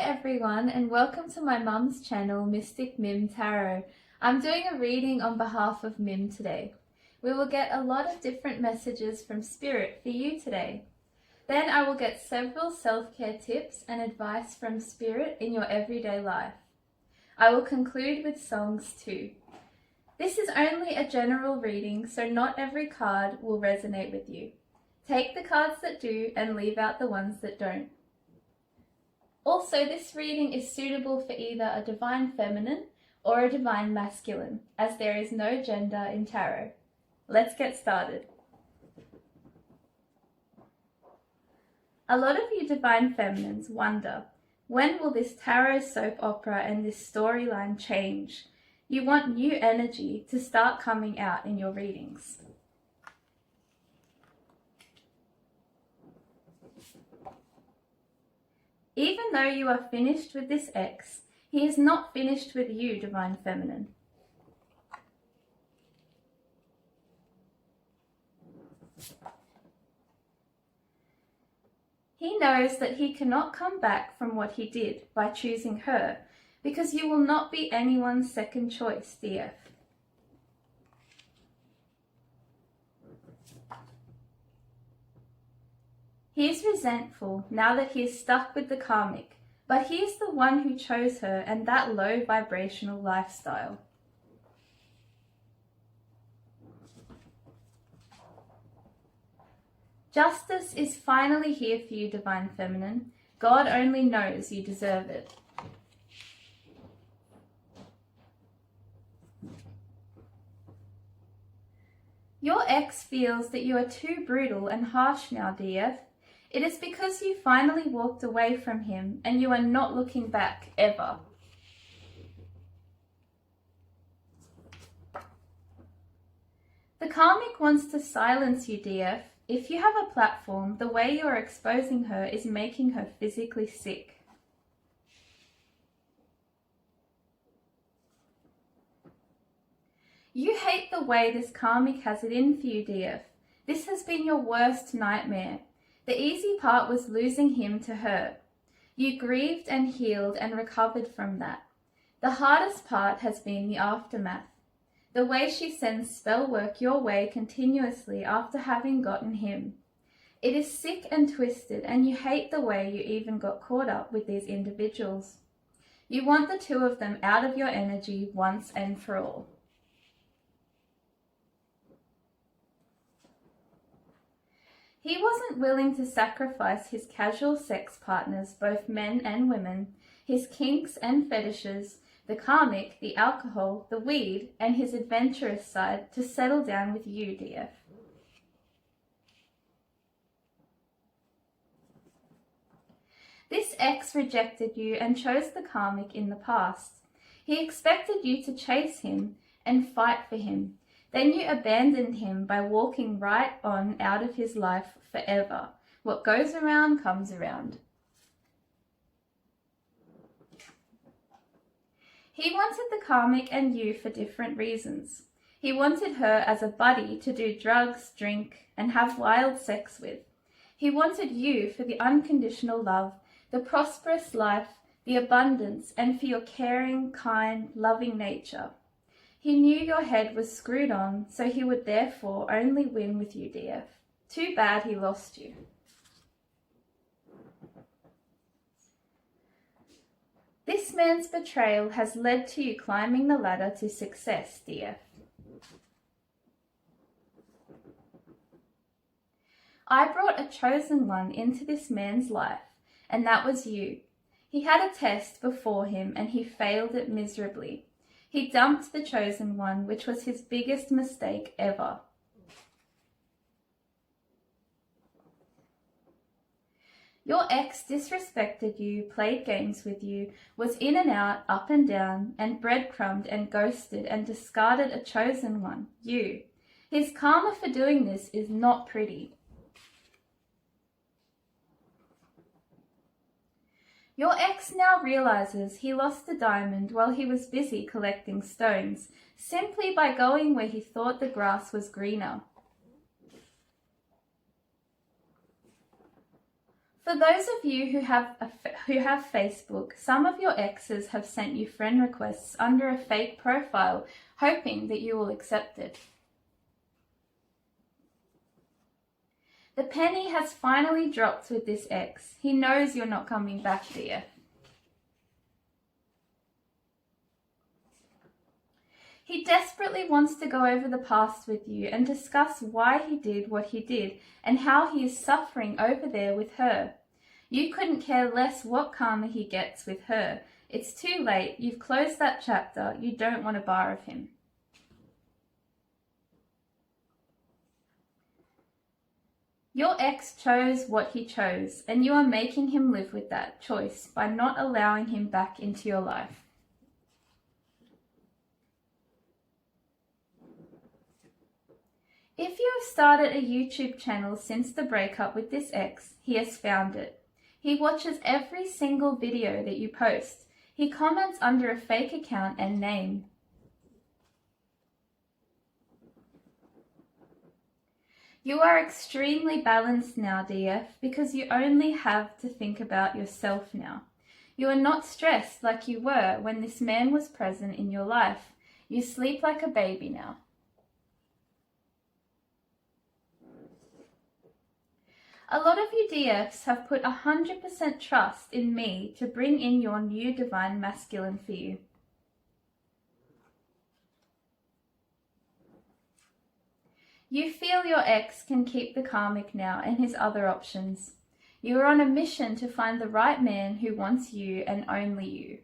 everyone, and welcome to my mum's channel, Mystic Mim Tarot. I'm doing a reading on behalf of Mim today. We will get a lot of different messages from Spirit for you today. Then I will get several self-care tips and advice from Spirit in your everyday life. I will conclude with songs too. This is only a general reading, so not every card will resonate with you. Take the cards that do and leave out the ones that don't. Also, this reading is suitable for either a divine feminine or a divine masculine, as there is no gender in tarot. Let's get started. A lot of you divine feminines wonder, when will this tarot soap opera and this storyline change? You want new energy to start coming out in your readings. Even though you are finished with this ex, he is not finished with you, divine feminine. He knows that he cannot come back from what he did by choosing her, because you will not be anyone's second choice, DF. He is resentful now that he is stuck with the karmic, but he is the one who chose her and that low vibrational lifestyle. Justice is finally here for you, divine feminine. God only knows you deserve it. Your ex feels that you are too brutal and harsh now, DF. It is because you finally walked away from him and you are not looking back ever. The karmic wants to silence you, DF. If you have a platform, the way you are exposing her is making her physically sick. You hate the way this karmic has it in for you, DF. This has been your worst nightmare. The easy part was losing him to her. You grieved and healed and recovered from that. The hardest part has been the aftermath. The way she sends spell work your way continuously after having gotten him. It is sick and twisted, and you hate the way you even got caught up with these individuals. You want the two of them out of your energy once and for all. He wasn't willing to sacrifice his casual sex partners, both men and women, his kinks and fetishes, the karmic, the alcohol, the weed, and his adventurous side to settle down with you, DF. This ex rejected you and chose the karmic in the past. He expected you to chase him and fight for him. Then you abandoned him by walking right on out of his life forever. What goes around comes around. He wanted the karmic and you for different reasons. He wanted her as a buddy to do drugs, drink, and have wild sex with. He wanted you for the unconditional love, the prosperous life, the abundance, and for your caring, kind, loving nature. He knew your head was screwed on, so he would therefore only win with you, DF. Too bad he lost you. This man's betrayal has led to you climbing the ladder to success, DF. I brought a chosen one into this man's life, and that was you. He had a test before him, and he failed it miserably. He dumped the chosen one, which was his biggest mistake ever. Your ex disrespected you, played games with you, was in and out, up and down, and breadcrumbed and ghosted and discarded a chosen one, you. His karma for doing this is not pretty. Your ex now realizes he lost a diamond while he was busy collecting stones, simply by going where he thought the grass was greener. For those of you who have Facebook, some of your exes have sent you friend requests under a fake profile, hoping that you will accept it. The penny has finally dropped with this ex. He knows you're not coming back, dear. He desperately wants to go over the past with you and discuss why he did what he did and how he is suffering over there with her. You couldn't care less what karma he gets with her. It's too late. You've closed that chapter. You don't want a bar of him. Your ex chose what he chose, and you are making him live with that choice by not allowing him back into your life. If you have started a YouTube channel since the breakup with this ex, he has found it. He watches every single video that you post. He comments under a fake account and name. You are extremely balanced now, DF, because you only have to think about yourself now. You are not stressed like you were when this man was present in your life. You sleep like a baby now. A lot of you DFs have put 100% trust in me to bring in your new divine masculine for you. You feel your ex can keep the karmic now and his other options. You are on a mission to find the right man who wants you and only you.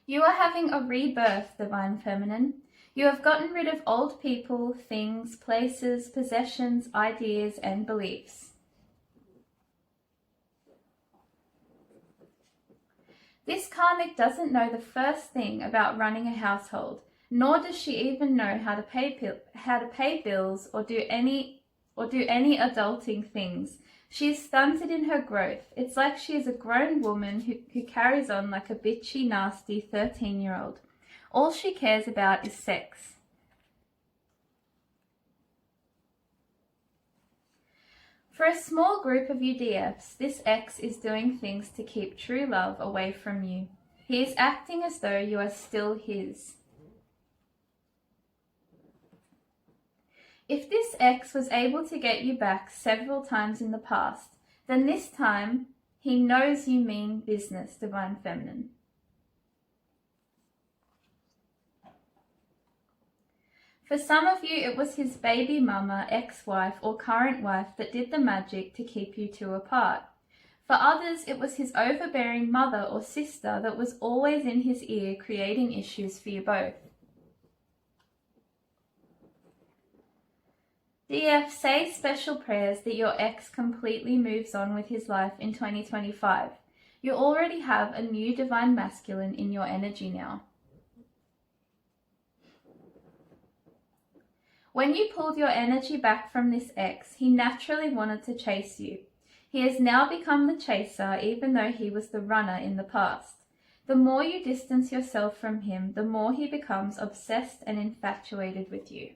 You are having a rebirth, Divine Feminine. You have gotten rid of old people, things, places, possessions, ideas, and beliefs. This karmic doesn't know the first thing about running a household, nor does she even know how to pay bills or do any adulting things. She is stunted in her growth. It's like she is a grown woman who carries on like a bitchy, nasty 13-year-old. All she cares about is sex. For a small group of you DFs, this ex is doing things to keep true love away from you. He is acting as though you are still his. If this ex was able to get you back several times in the past, then this time he knows you mean business, Divine Feminine. For some of you, it was his baby mama, ex-wife, or current wife that did the magic to keep you two apart. For others, it was his overbearing mother or sister that was always in his ear, creating issues for you both. DF, say special prayers that your ex completely moves on with his life in 2025. You already have a new divine masculine in your energy now. When you pulled your energy back from this ex, he naturally wanted to chase you. He has now become the chaser, even though he was the runner in the past. The more you distance yourself from him, the more he becomes obsessed and infatuated with you.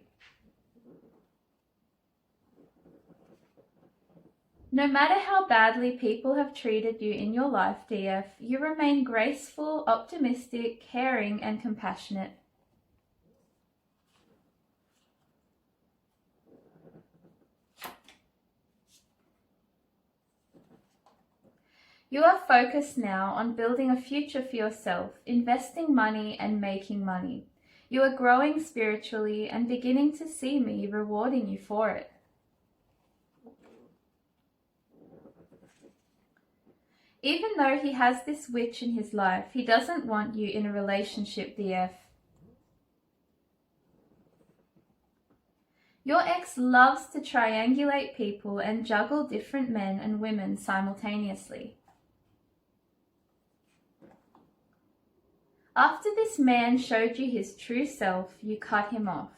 No matter how badly people have treated you in your life, DF, you remain graceful, optimistic, caring, and compassionate. You are focused now on building a future for yourself, investing money and making money. You are growing spiritually and beginning to see me rewarding you for it. Even though he has this witch in his life, he doesn't want you in a relationship, DF. Your ex loves to triangulate people and juggle different men and women simultaneously. After this man showed you his true self, you cut him off.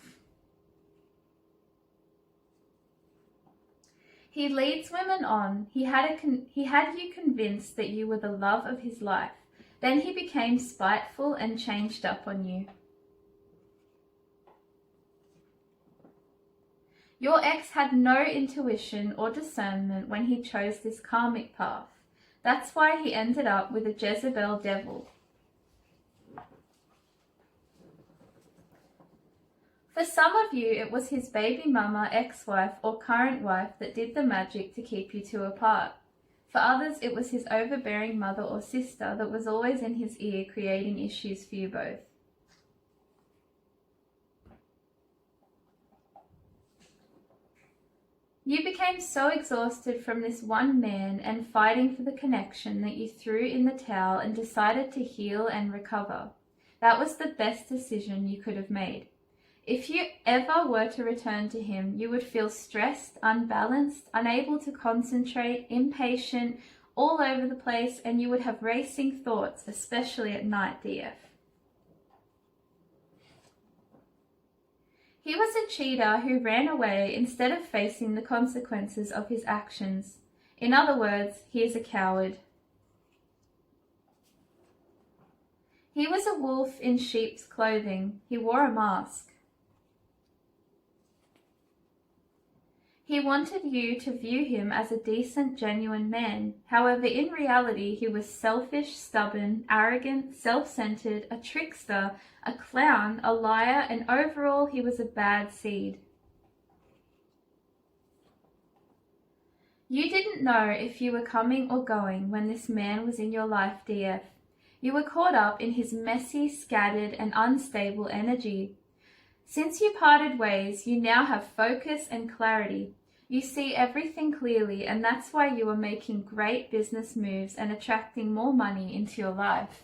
He leads women on. He had you convinced that you were the love of his life. Then he became spiteful and changed up on you. Your ex had no intuition or discernment when he chose this karmic path. That's why he ended up with a Jezebel devil. For some of you, it was his baby mama, ex-wife, or current wife that did the magic to keep you two apart. For others, it was his overbearing mother or sister that was always in his ear, creating issues for you both. You became so exhausted from this one man and fighting for the connection that you threw in the towel and decided to heal and recover. That was the best decision you could have made. If you ever were to return to him, you would feel stressed, unbalanced, unable to concentrate, impatient, all over the place, and you would have racing thoughts, especially at night, DF. He was a cheater who ran away instead of facing the consequences of his actions. In other words, he is a coward. He was a wolf in sheep's clothing. He wore a mask. He wanted you to view him as a decent, genuine man. However, in reality, he was selfish, stubborn, arrogant, self-centered, a trickster, a clown, a liar, and overall, he was a bad seed. You didn't know if you were coming or going when this man was in your life, DF. You were caught up in his messy, scattered, and unstable energy. Since you parted ways, you now have focus and clarity. You see everything clearly, and that's why you are making great business moves and attracting more money into your life.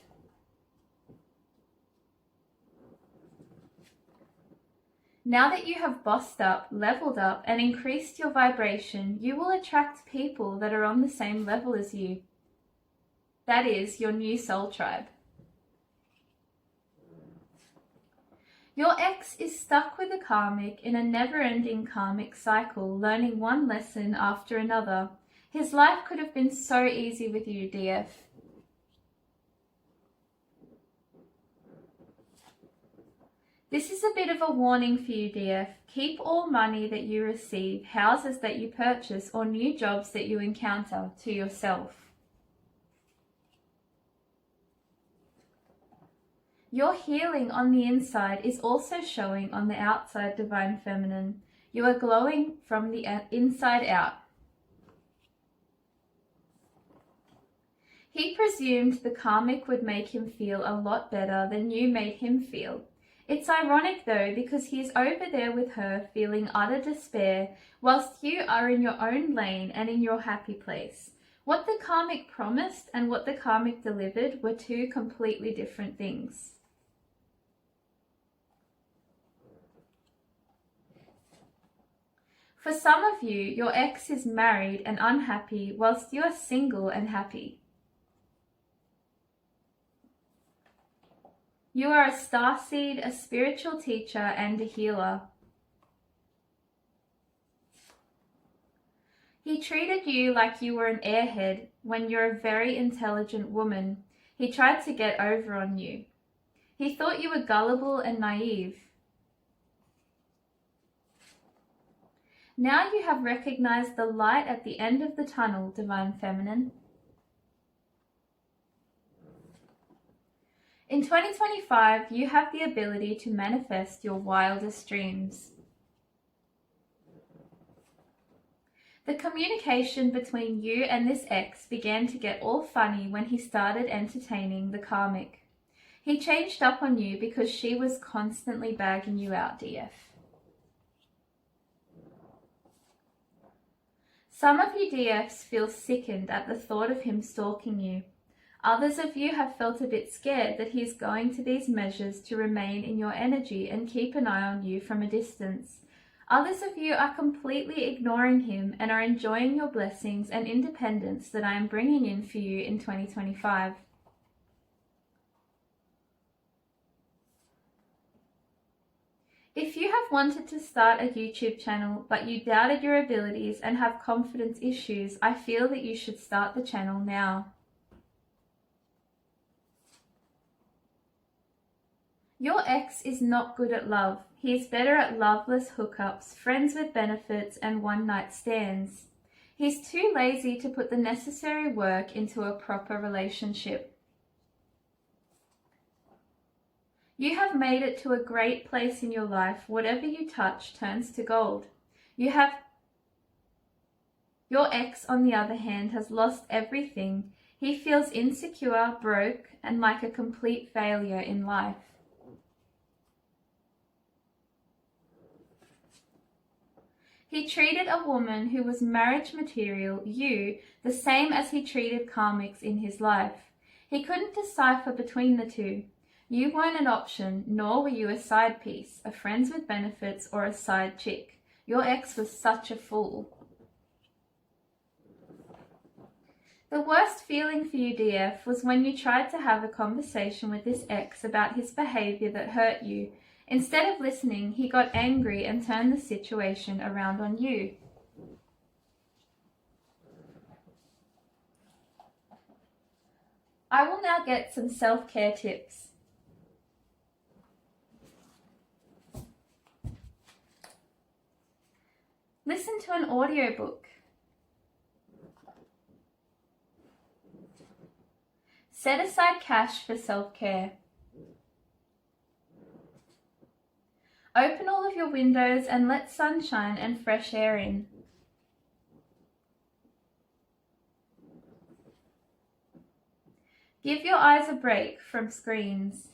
Now that you have bossed up, leveled up, and increased your vibration, you will attract people that are on the same level as you. That is your new soul tribe. Your ex is stuck with a karmic in a never-ending karmic cycle, learning one lesson after another. His life could have been so easy with you, DF. This is a bit of a warning for you, DF. Keep all money that you receive, houses that you purchase, or new jobs that you encounter to yourself. Your healing on the inside is also showing on the outside, Divine Feminine. You are glowing from the inside out. He presumed the karmic would make him feel a lot better than you made him feel. It's ironic though, because he is over there with her feeling utter despair, whilst you are in your own lane and in your happy place. What the karmic promised and what the karmic delivered were two completely different things. For some of you, your ex is married and unhappy, whilst you are single and happy. You are a starseed, a spiritual teacher, and a healer. He treated you like you were an airhead when you're a very intelligent woman. He tried to get over on you. He thought you were gullible and naive. Now you have recognized the light at the end of the tunnel, Divine Feminine. In 2025, you have the ability to manifest your wildest dreams. The communication between you and this ex began to get all funny when he started entertaining the karmic. He changed up on you because she was constantly bagging you out, DF. Some of you DFs feel sickened at the thought of him stalking you. Others of you have felt a bit scared that he is going to these measures to remain in your energy and keep an eye on you from a distance. Others of you are completely ignoring him and are enjoying your blessings and independence that I am bringing in for you in 2025. If you have wanted to start a YouTube channel but you doubted your abilities and have confidence issues, I feel that you should start the channel now. Your ex is not good at love. He's better at loveless hookups, friends with benefits, and one-night stands. He's too lazy to put the necessary work into a proper relationship. You have made it to a great place in your life. Whatever you touch turns to gold. Your ex, on the other hand, has lost everything. He feels insecure, broke, and like a complete failure in life. He treated a woman who was marriage material, you, the same as he treated karmics in his life. He couldn't decipher between the two. You weren't an option, nor were you a side piece, a friends with benefits, or a side chick. Your ex was such a fool. The worst feeling for you, DF, was when you tried to have a conversation with this ex about his behavior that hurt you. Instead of listening, he got angry and turned the situation around on you. I will now get some self-care tips. Listen to an audiobook. Set aside cash for self-care. Open all of your windows and let sunshine and fresh air in. Give your eyes a break from screens.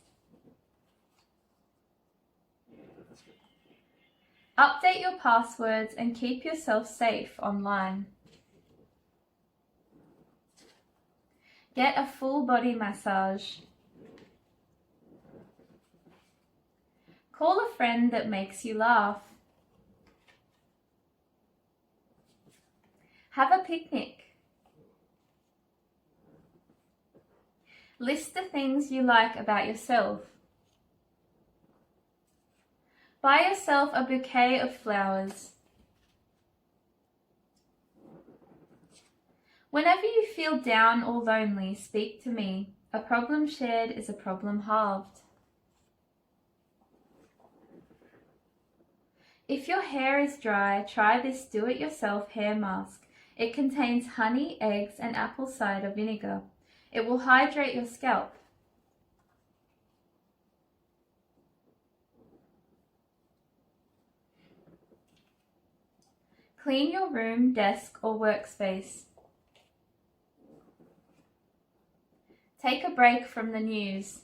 Update your passwords and keep yourself safe online. Get a full body massage. Call a friend that makes you laugh. Have a picnic. List the things you like about yourself. Buy yourself a bouquet of flowers. Whenever you feel down or lonely, speak to me. A problem shared is a problem halved. If your hair is dry, try this do-it-yourself hair mask. It contains honey, eggs, and apple cider vinegar. It will hydrate your scalp. Clean your room, desk, or workspace. Take a break from the news.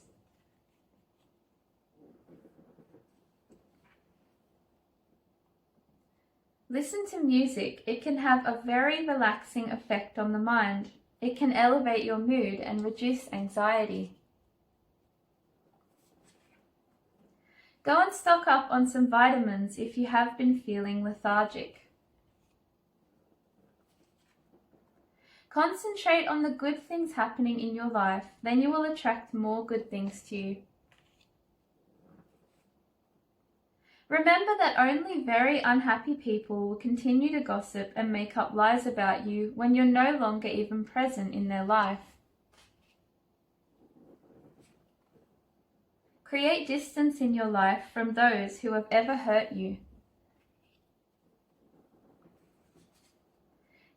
Listen to music. It can have a very relaxing effect on the mind. It can elevate your mood and reduce anxiety. Go and stock up on some vitamins if you have been feeling lethargic. Concentrate on the good things happening in your life, then you will attract more good things to you. Remember that only very unhappy people will continue to gossip and make up lies about you when you're no longer even present in their life. Create distance in your life from those who have ever hurt you.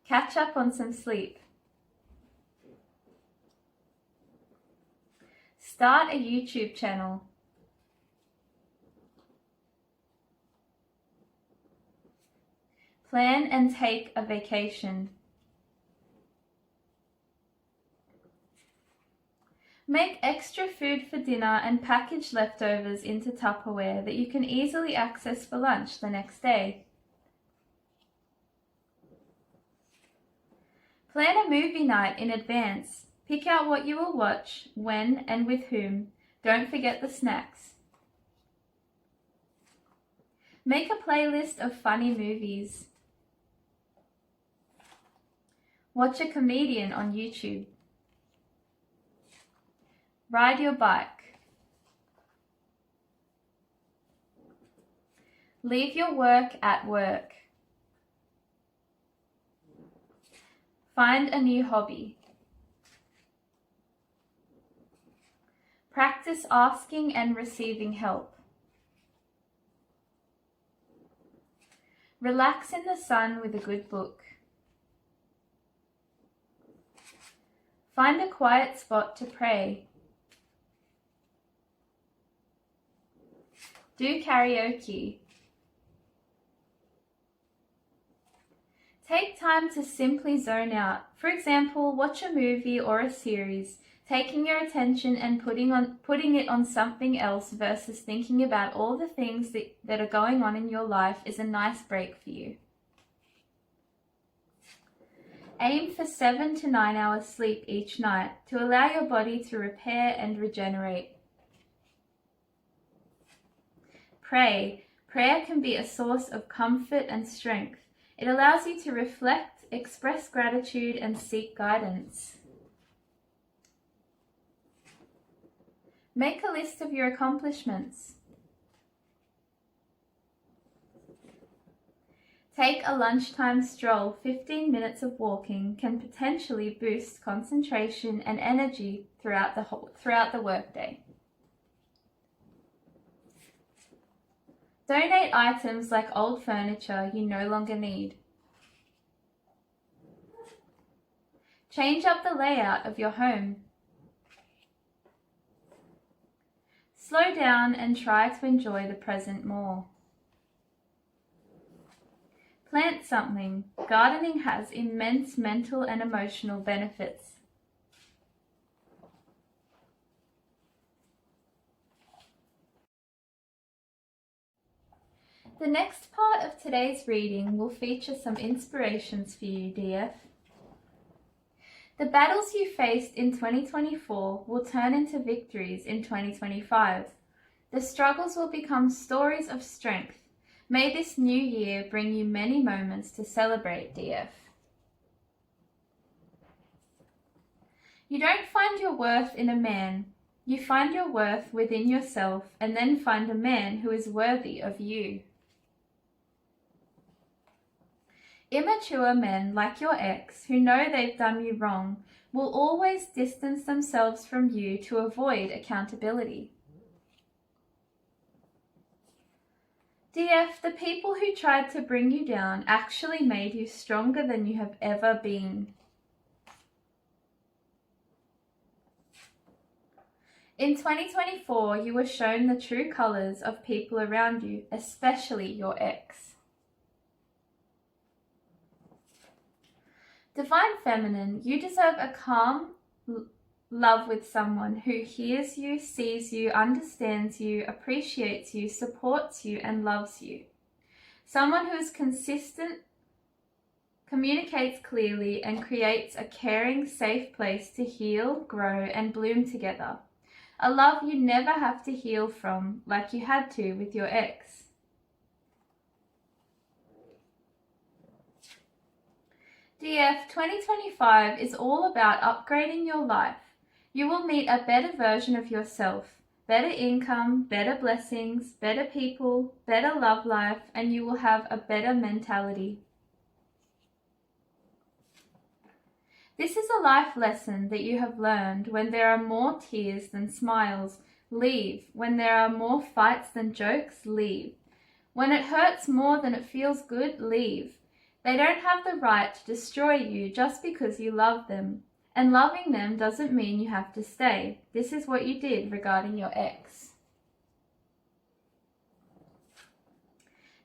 Catch up on some sleep. Start a YouTube channel. Plan and take a vacation. Make extra food for dinner and package leftovers into Tupperware that you can easily access for lunch the next day. Plan a movie night in advance. Pick out what you will watch, when and with whom. Don't forget the snacks. Make a playlist of funny movies. Watch a comedian on YouTube. Ride your bike. Leave your work at work. Find a new hobby. Practice asking and receiving help. Relax in the sun with a good book. Find a quiet spot to pray. Do karaoke. Take time to simply zone out. For example, watch a movie or a series, taking your attention and putting it on something else versus thinking about all the things that are going on in your life is a nice break for you. Aim for 7 to 9 hours sleep each night to allow your body to repair and regenerate. Pray. Prayer can be a source of comfort and strength. It allows you to reflect, express gratitude, and seek guidance. Make a list of your accomplishments. Take a lunchtime stroll. 15 minutes of walking can potentially boost concentration and energy throughout the workday. Donate items like old furniture you no longer need. Change up the layout of your home. Slow down and try to enjoy the present more. Plant something. Gardening has immense mental and emotional benefits. The next part of today's reading will feature some inspirations for you, DF. The battles you faced in 2024 will turn into victories in 2025. The struggles will become stories of strength. May this new year bring you many moments to celebrate, DF. You don't find your worth in a man. You find your worth within yourself and then find a man who is worthy of you. Immature men like your ex who know they've done you wrong will always distance themselves from you to avoid accountability. DF, the people who tried to bring you down actually made you stronger than you have ever been. In 2024, you were shown the true colors of people around you, especially your ex. Divine Feminine, you deserve a calm love with someone who hears you, sees you, understands you, appreciates you, supports you, and loves you. Someone who is consistent, communicates clearly, and creates a caring, safe place to heal, grow, and bloom together. A love you never have to heal from like you had to with your ex. DF, 2025 is all about upgrading your life. You will meet a better version of yourself, better income, better blessings, better people, better love life, and you will have a better mentality. This is a life lesson that you have learned. When there are more tears than smiles, leave. When there are more fights than jokes, leave. When it hurts more than it feels good, leave. They don't have the right to destroy you just because you love them. And loving them doesn't mean you have to stay. This is what you did regarding your ex.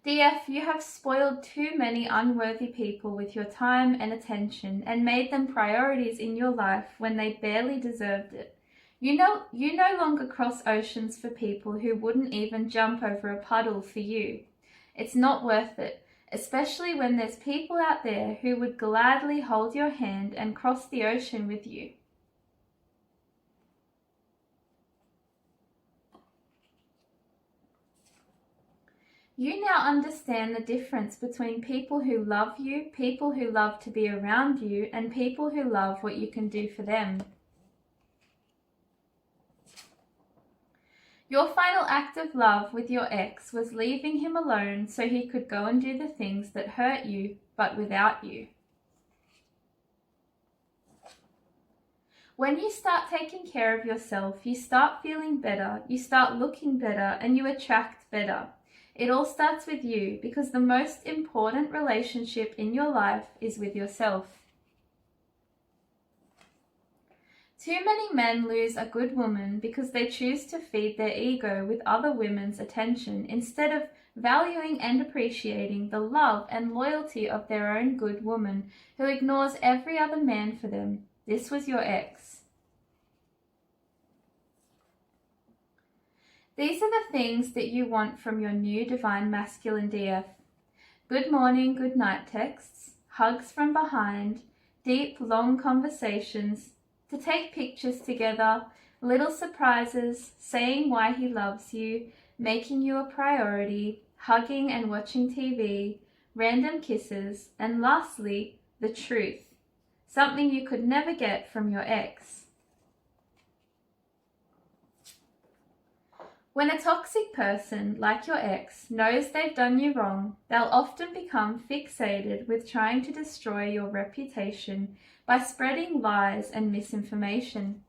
DF, you have spoiled too many unworthy people with your time and attention and made them priorities in your life when they barely deserved it. You no longer cross oceans for people who wouldn't even jump over a puddle for you. It's not worth it. Especially when there's people out there who would gladly hold your hand and cross the ocean with you. You now understand the difference between people who love you, people who love to be around you, and people who love what you can do for them. Your final act of love with your ex was leaving him alone so he could go and do the things that hurt you, but without you. When you start taking care of yourself, you start feeling better, you start looking better, and you attract better. It all starts with you because the most important relationship in your life is with yourself. Too many men lose a good woman because they choose to feed their ego with other women's attention instead of valuing and appreciating the love and loyalty of their own good woman who ignores every other man for them. This was your ex. These are the things that you want from your new divine masculine DF. Good morning, good night texts, hugs from behind, deep, long conversations, to take pictures together, little surprises, saying why he loves you, making you a priority, hugging and watching TV, random kisses, and lastly, the truth, something you could never get from your ex. When a toxic person, like your ex, knows they've done you wrong, they'll often become fixated with trying to destroy your reputation by spreading lies and misinformation.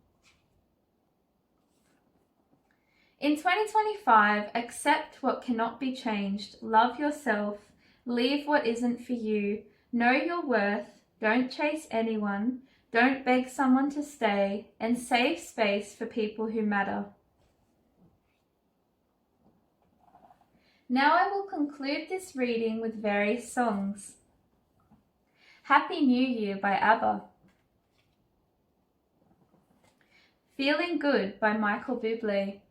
In 2025, accept what cannot be changed, love yourself, leave what isn't for you, know your worth, don't chase anyone, don't beg someone to stay, and save space for people who matter. Now I will conclude this reading with various songs. Happy New Year by ABBA. Feeling Good by Michael Bublé.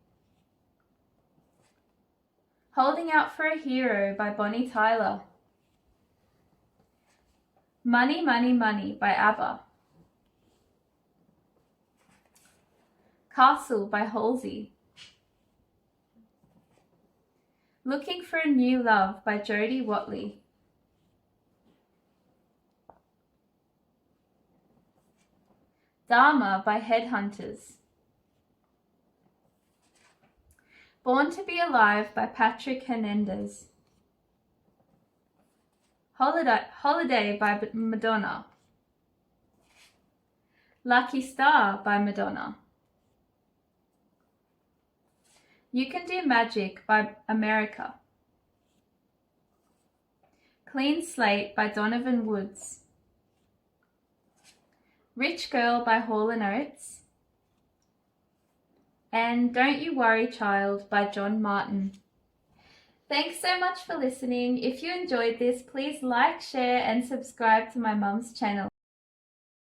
Holding Out for a Hero by Bonnie Tyler. Money, Money, Money by ABBA. Castle by Halsey. Looking for a New Love by Jodie Watley. Dharma by Headhunters. Born to Be Alive by Patrick Hernandez. Holiday by Madonna. Lucky Star by Madonna. You Can Do Magic by America. Clean Slate by Donovan Woods. Rich Girl by Hall & Oates. And Don't You Worry Child by John Martin. Thanks so much for listening. If you enjoyed this, please like, share and subscribe to my mum's channel.